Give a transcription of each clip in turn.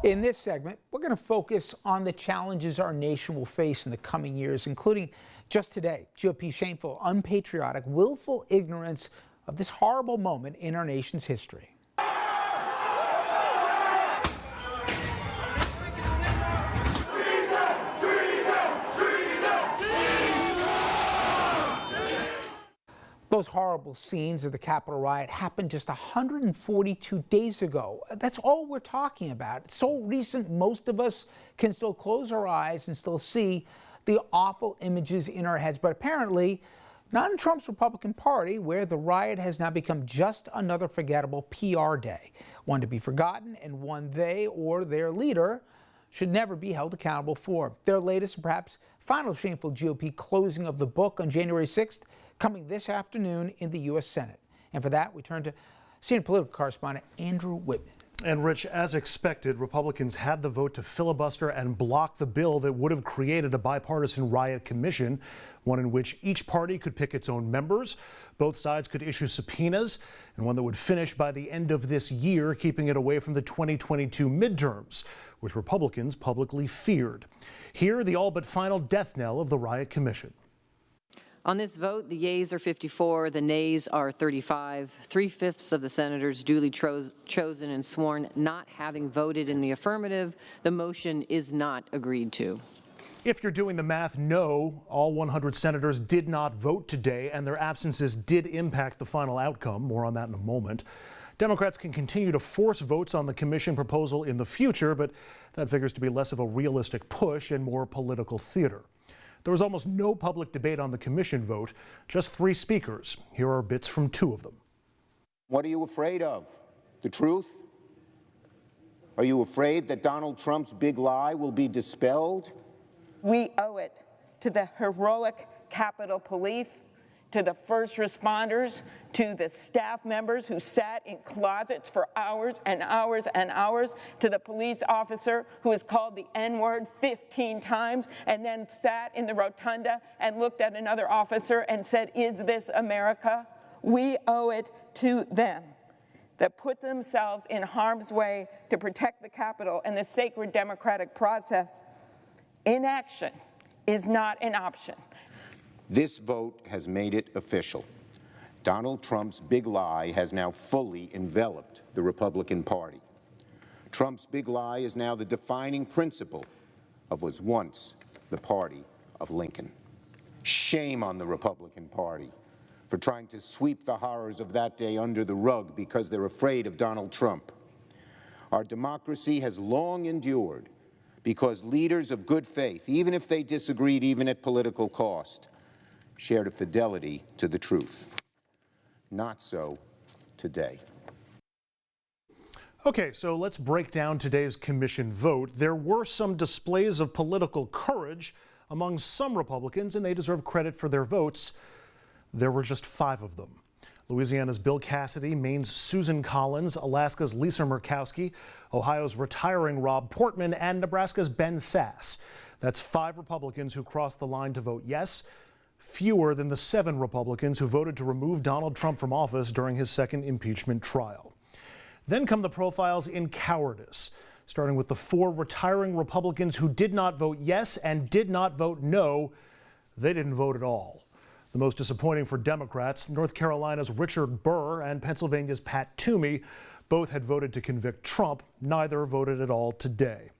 In this segment, we're going to focus on the challenges our nation will face in the coming years, including just today, GOP's shameful, unpatriotic, willful ignorance of this horrible moment in our nation's history. Those horrible scenes of the Capitol riot happened just 142 days ago. That's all we're talking about. It's so recent, most of us can still close our eyes and still see the awful images in our heads. But apparently, not in Trump's Republican Party, where the riot has now become just another forgettable PR day, one to be forgotten and one they or their leader should never be held accountable for. Their latest and perhaps final shameful GOP closing of the book on January 6th coming this afternoon in the U.S. Senate. And for that, we turn to senior political correspondent Andrew Whitman. And Rich, as expected, Republicans had the vote to filibuster and block the bill that would have created a bipartisan riot commission, one in which each party could pick its own members, both sides could issue subpoenas, and one that would finish by the end of this year, keeping it away from the 2022 midterms, which Republicans publicly feared. Here, the all but final death knell of the riot commission. On this vote, the yeas are 54, the nays are 35. 3/5 of the senators duly chosen and sworn not having voted in the affirmative. The motion is not agreed to. If you're doing the math, no, all 100 senators did not vote today, and their absences did impact the final outcome. More on that in a moment. Democrats can continue to force votes on the commission proposal in the future, but that figures to be less of a realistic push and more political theater. There was almost no public debate on the commission vote, just 3 speakers. Here are bits from 2 of them. What are you afraid of? The truth? Are you afraid that Donald Trump's big lie will be dispelled? We owe it to the heroic Capitol Police, to the first responders, to the staff members who sat in closets for hours and hours and hours, to the police officer who was called the N-word 15 times and then sat in the rotunda and looked at another officer and said, "Is this America?" We owe it to them that put themselves in harm's way to protect the Capitol and the sacred democratic process. Inaction is not an option. This vote has made it official. Donald Trump's big lie has now fully enveloped the Republican Party. Trump's big lie is now the defining principle of what was once the party of Lincoln. Shame on the Republican Party for trying to sweep the horrors of that day under the rug because they're afraid of Donald Trump. Our democracy has long endured because leaders of good faith, even if they disagreed, even at political cost, shared a fidelity to the truth. Not so today. Okay, so let's break down today's commission vote. There were some displays of political courage among some Republicans, and they deserve credit for their votes. There were just 5 of them. Louisiana's Bill Cassidy, Maine's Susan Collins, Alaska's Lisa Murkowski, Ohio's retiring Rob Portman, and Nebraska's Ben Sasse. That's 5 Republicans who crossed the line to vote yes, fewer than the 7 Republicans who voted to remove Donald Trump from office during his second impeachment trial. Then come the profiles in cowardice, starting with the 4 retiring Republicans who did not vote yes and did not vote no. They didn't vote at all. The most disappointing for Democrats, North Carolina's Richard Burr and Pennsylvania's Pat Toomey both had voted to convict Trump. Neither voted at all today.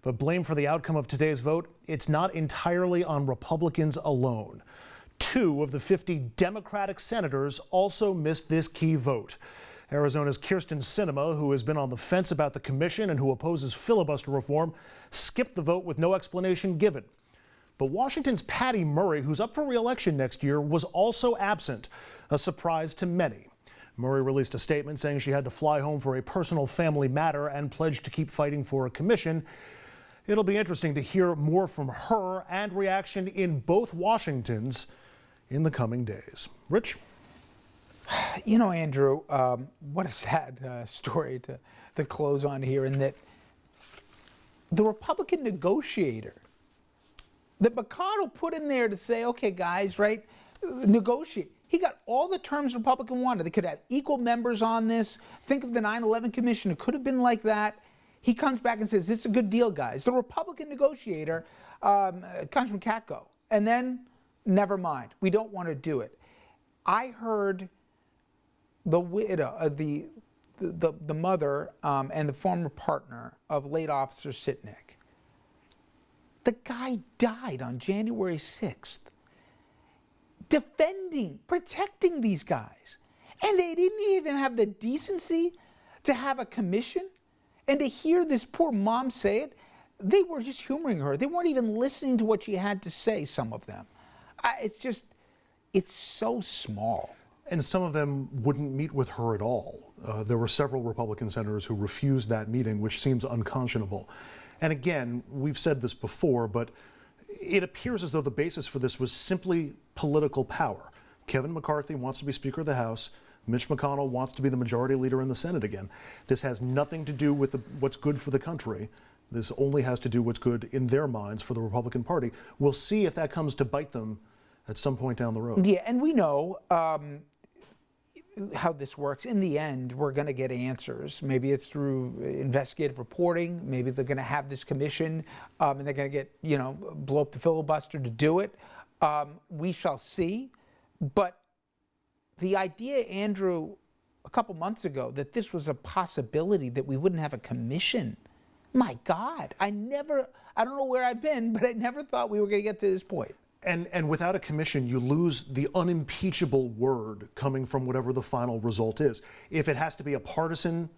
But blame for the outcome of today's vote, it's not entirely on Republicans alone. 2 of the 50 Democratic senators also missed this key vote. Arizona's Kyrsten Sinema, who has been on the fence about the commission and who opposes filibuster reform, skipped the vote with no explanation given. But Washington's Patty Murray, who's up for re-election next year, was also absent, a surprise to many. Murray released a statement saying she had to fly home for a personal family matter and pledged to keep fighting for a commission. It'll be interesting to hear more from her and reaction in both Washingtons in the coming days. Rich? You know, Andrew, what a sad story to close on here, in that the Republican negotiator that McConnell put in there to say, okay, guys, right, negotiate. He got all the terms the Republican wanted. They could have equal members on this. Think of the 9/11 Commission. It could have been like that. He comes back and says, this is a good deal, guys. The Republican negotiator, Congressman Katko, and then, never mind, we don't want to do it. I heard the widow, the mother and the former partner of late Officer Sitnik. The guy died on January 6th, defending, protecting these guys. And they didn't even have the decency to have a commission. And to hear this poor mom say it, they were just humoring her. They weren't even listening to what she had to say, some of them. It's so small. And some of them wouldn't meet with her at all. There were several Republican senators who refused that meeting, which seems unconscionable. And again, we've said this before, but it appears as though the basis for this was simply political power. Kevin McCarthy wants to be Speaker of the House. Mitch McConnell wants to be the majority leader in the Senate again. This has nothing to do with what's good for the country. This only has to do what's good in their minds for the Republican Party. We'll see if that comes to bite them at some point down the road. Yeah, and we know how this works. In the end, we're going to get answers. Maybe it's through investigative reporting. Maybe they're going to have this commission and they're going to get, blow up the filibuster to do it. We shall see. But the idea, Andrew, a couple months ago, that this was a possibility that we wouldn't have a commission. My God, I don't know where I've been, but I never thought we were going to get to this point. And without a commission, you lose the unimpeachable word coming from whatever the final result is. If it has to be a partisan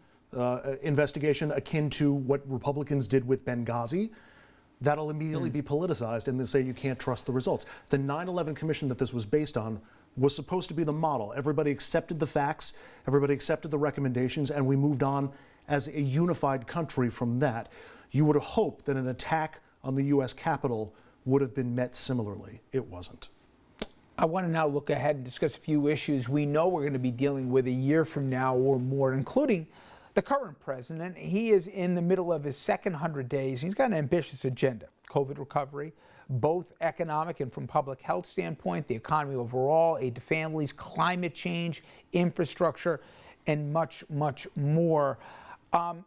investigation akin to what Republicans did with Benghazi, that'll immediately be politicized and they say you can't trust the results. The 9/11 commission that this was based on was supposed to be the model. Everybody accepted the facts, everybody accepted the recommendations, and we moved on as a unified country from that. You would have hoped that an attack on the U.S. Capitol would have been met similarly. It wasn't. I want to now look ahead and discuss a few issues we know we're going to be dealing with a year from now or more, including the current president. He is in the middle of his second 100 days. He's got an ambitious agenda: COVID recovery, both economic and from public health standpoint, the economy overall, aid to families, climate change, infrastructure, and much, much more.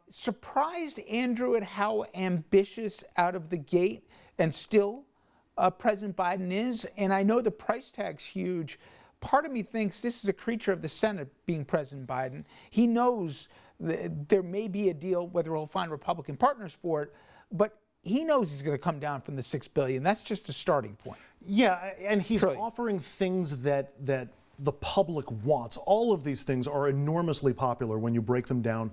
Surprised, Andrew, at how ambitious out of the gate and still President Biden is. And I know the price tag's huge. Part of me thinks this is a creature of the Senate, being President Biden. He knows that there may be a deal, whether he'll find Republican partners for it, but he knows he's going to come down from the $6 billion. That's just a starting point. Yeah, and he's offering things that the public wants. All of these things are enormously popular when you break them down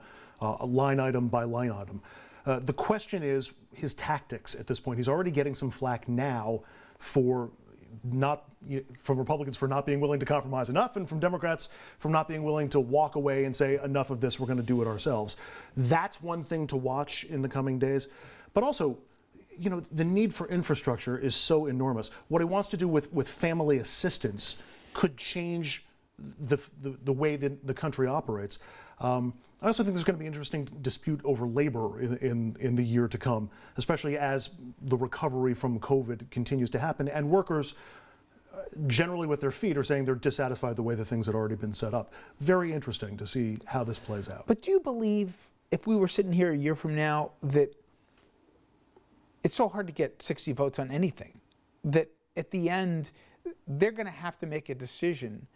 line item by line item. The question is his tactics at this point. He's already getting some flack now from Republicans for not being willing to compromise enough, and from Democrats from not being willing to walk away and say, enough of this, we're going to do it ourselves. That's one thing to watch in the coming days. But also, the need for infrastructure is so enormous. What he wants to do with family assistance could change the way that the country operates. I also think there's going to be an interesting dispute over labor in the year to come, especially as the recovery from COVID continues to happen, and workers generally with their feet are saying they're dissatisfied the way the things had already been set up. Very interesting to see how this plays out. But do you believe, if we were sitting here a year from now, that it's so hard to get 60 votes on anything, that at the end they're going to have to make a decision,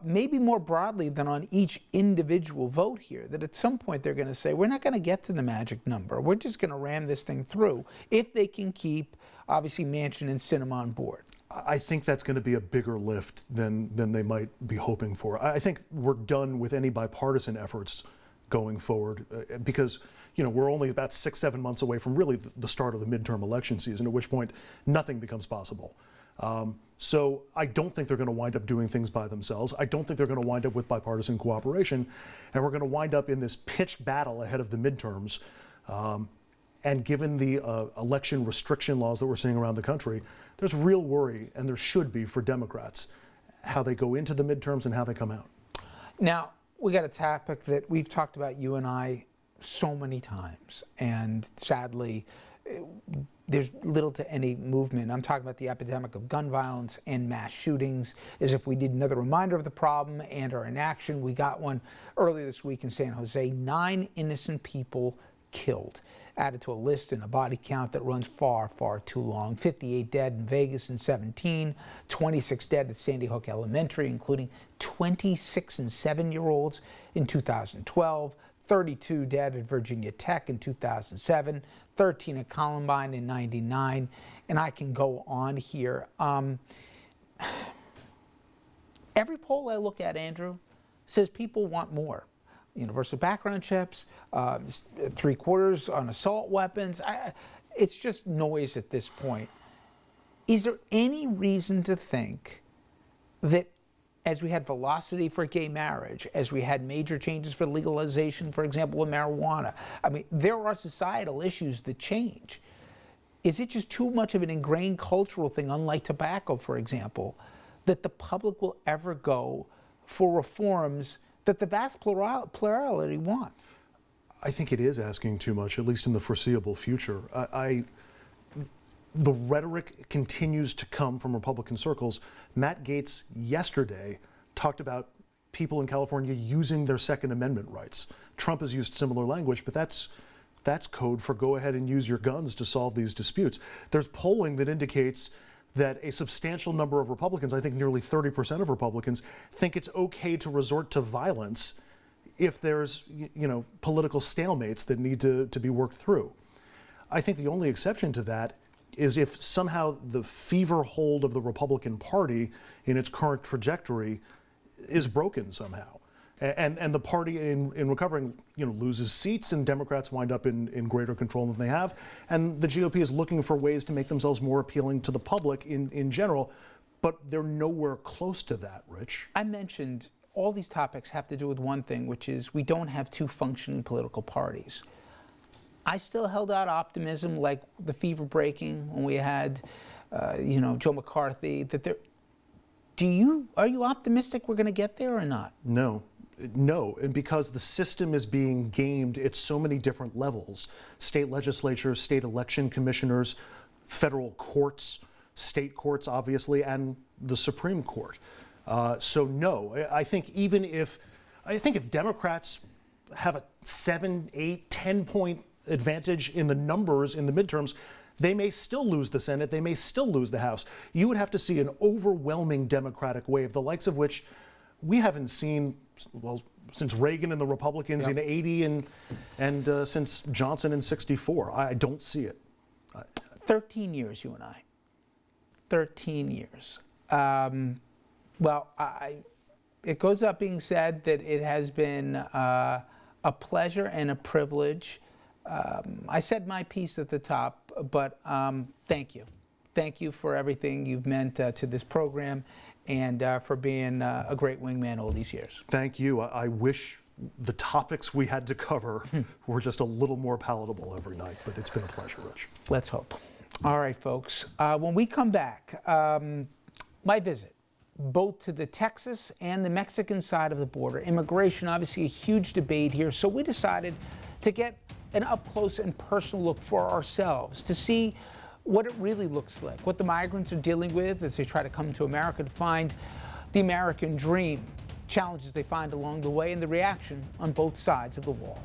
maybe more broadly than on each individual vote here, that at some point they're going to say, we're not going to get to the magic number. We're just going to ram this thing through if they can keep, obviously, Manchin and Sinema on board? I think that's going to be a bigger lift than they might be hoping for. I think we're done with any bipartisan efforts going forward because, we're only about 6-7 months away from really the start of the midterm election season, at which point nothing becomes possible. So I don't think they're going to wind up doing things by themselves. I don't think they're going to wind up with bipartisan cooperation. And we're going to wind up in this pitched battle ahead of the midterms. And given the election restriction laws that we're seeing around the country, there's real worry, and there should be for Democrats, how they go into the midterms and how they come out. Now, we got a topic that we've talked about, you and I, so many times. And sadly, there's little to any movement. I'm talking about the epidemic of gun violence and mass shootings, as if we need another reminder of the problem and our inaction. We got one earlier this week in San Jose. 9 innocent people killed, added to a list and a body count that runs far, far too long. 58 dead in Vegas in 2017, 26 dead at Sandy Hook Elementary, including 26 and 7-year-olds in 2012, 32 dead at Virginia Tech in 2007, 13 at Columbine in 99, and I can go on here. Every poll I look at, Andrew, says people want more. Universal background checks, 3/4 on assault weapons. It's just noise at this point. Is there any reason to think that as we had velocity for gay marriage, as we had major changes for legalization, for example, of marijuana, I mean, there are societal issues that change. Is it just too much of an ingrained cultural thing, unlike tobacco, for example, that the public will ever go for reforms that the vast plurality want? I think it is asking too much, at least in the foreseeable future. The rhetoric continues to come from Republican circles. Matt Gaetz yesterday talked about people in California using their Second Amendment rights. Trump has used similar language, but that's code for go ahead and use your guns to solve these disputes. There's polling that indicates that a substantial number of Republicans, I think nearly 30% of Republicans, think it's okay to resort to violence if there's, political stalemates that need to be worked through. I think the only exception to that is if somehow the fever hold of the Republican Party in its current trajectory is broken somehow. And the party in recovering, loses seats, and Democrats wind up in greater control than they have. And the GOP is looking for ways to make themselves more appealing to the public in general, but they're nowhere close to that, Rich. I mentioned all these topics have to do with one thing, which is we don't have two functioning political parties. I still held out optimism, like the fever breaking when we had, Joe McCarthy. Are you optimistic we're going to get there or not? No, and because the system is being gamed at so many different levels, state legislatures, state election commissioners, federal courts, state courts, obviously, and the Supreme Court. So no, I think if Democrats have a 7, 8, 10-point advantage in the numbers in the midterms, they may still lose the Senate, they may still lose the House. You would have to see an overwhelming Democratic wave, the likes of which we haven't seen, since Reagan and the Republicans in 80 and since Johnson in 64. I don't see it. 13 years, you and I. 13 years. It goes up being said that it has been a pleasure and a privilege. I said my piece at the top, but thank you. Thank you for everything you've meant to this program and for being a great wingman all these years. Thank you. I wish the topics we had to cover were just a little more palatable every night, but it's been a pleasure, Rich. Let's hope. All right, folks. When we come back, my visit both to the Texas and the Mexican side of the border. Immigration, obviously a huge debate here, so we decided to get an up-close and personal look for ourselves to see what it really looks like, what the migrants are dealing with as they try to come to America to find the American dream, challenges they find along the way, and the reaction on both sides of the wall.